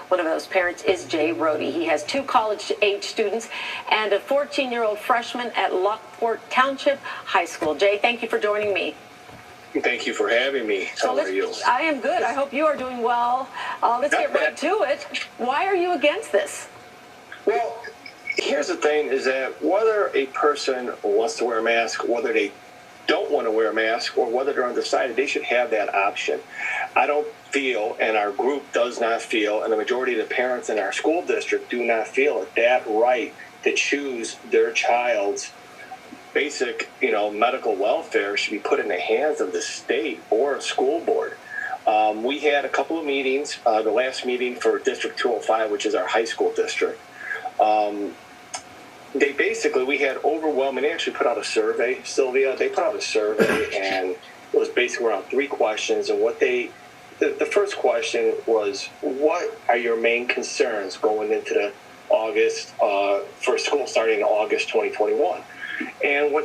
One of those parents is Jay Roti. He has 2 college-age students and a 14-year-old freshman at Lockport Township High School. Jay, thank you for joining me. Thank you for having me. How are you? I am good. I hope you are doing well. Let's get right to it. Why are you against this? Well, here's the thing, is that whether a person wants to wear a mask, whether they don't want to wear a mask, or whether they're undecided, they should have that option. I don't feel, and our group does not feel, and the majority of the parents in our school district do not feel that right to choose their child's basic, medical welfare should be put in the hands of the state or a school board. We had a couple of meetings, the last meeting for District 205, which is our high school district. We had overwhelming, they actually put out a survey, Sylvia. They put out a survey, and it was basically around 3 questions. And the first question was, what are your main concerns going into the August, for school starting in August 2021? And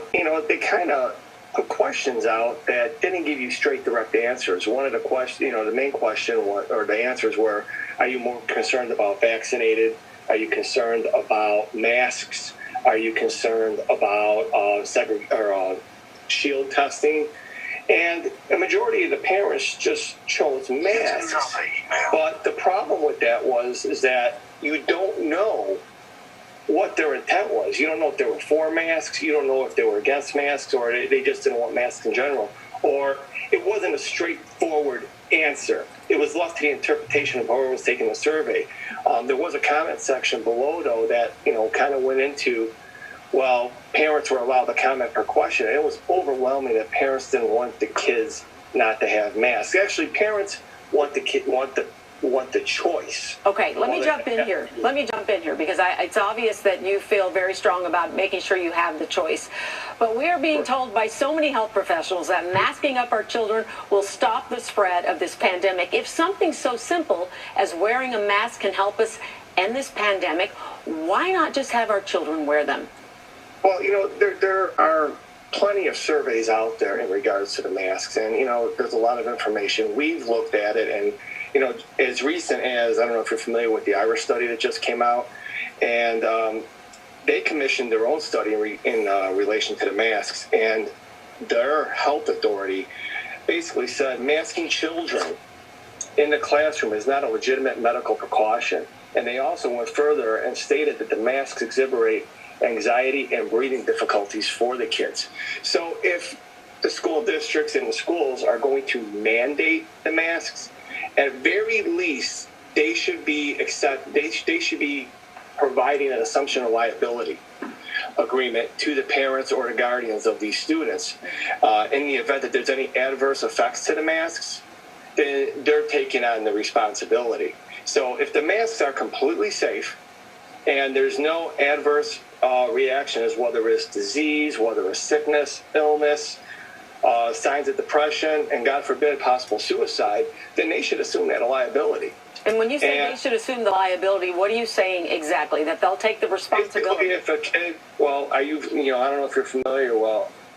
they kind of put questions out that didn't give you straight, direct answers. One of the questions, the main question, or the answers were, are you more concerned about vaccinated? Are you concerned about masks? Are you concerned about shield testing? And the majority of the parents just chose masks. But the problem with that is that you don't know what their intent was. You don't know if they were for masks, you don't know if they were against masks, or they just didn't want masks in general. Or it wasn't a straightforward answer. It was left to the interpretation of whoever was taking the survey. There was a comment section below, though, that kind of went into, well, parents were allowed to comment per question. And it was overwhelming that parents didn't want the kids not to have masks. Actually, parents want the choice. Okay, let me jump in here. Because it's obvious that you feel very strong about making sure you have the choice. But we are being told by so many health professionals that masking up our children will stop the spread of this pandemic. If something so simple as wearing a mask can help us end this pandemic, why not just have our children wear them? Well, there are plenty of surveys out there in regards to the masks, and there's a lot of information. We've looked at it, and as recent as, I don't know if you're familiar with the Irish study that just came out, and they commissioned their own study in relation to the masks, and their health authority basically said masking children in the classroom is not a legitimate medical precaution. And they also went further and stated that the masks exhibit anxiety and breathing difficulties for the kids. So if the school districts and the schools are going to mandate the masks, at very least, they should be providing an assumption of liability agreement to the parents or the guardians of these students. In the event that there's any adverse effects to the masks, then they're taking on the responsibility. So if the masks are completely safe and there's no adverse reactions, whether it's disease, whether it's sickness, illness, signs of depression, and God forbid, possible suicide, then they should assume that liability. And when you say they should assume the liability, what are you saying exactly? That they'll take the responsibility? If a kid, well, I don't know if you're familiar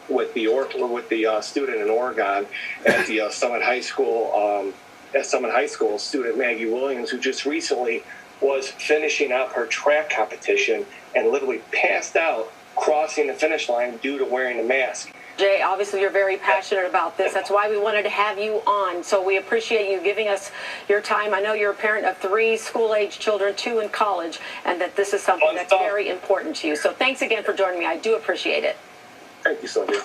with the student in Oregon at the Summit High School. At Summit High School, student Maggie Williams, who just recently was finishing up her track competition and literally passed out crossing the finish line due to wearing a mask. Jay, obviously you're very passionate about this. That's why we wanted to have you on. So we appreciate you giving us your time. I know you're a parent of 3 school-age children, 2 in college, and that this is something that's very important to you. So thanks again for joining me. I do appreciate it. Thank you, Sylvia.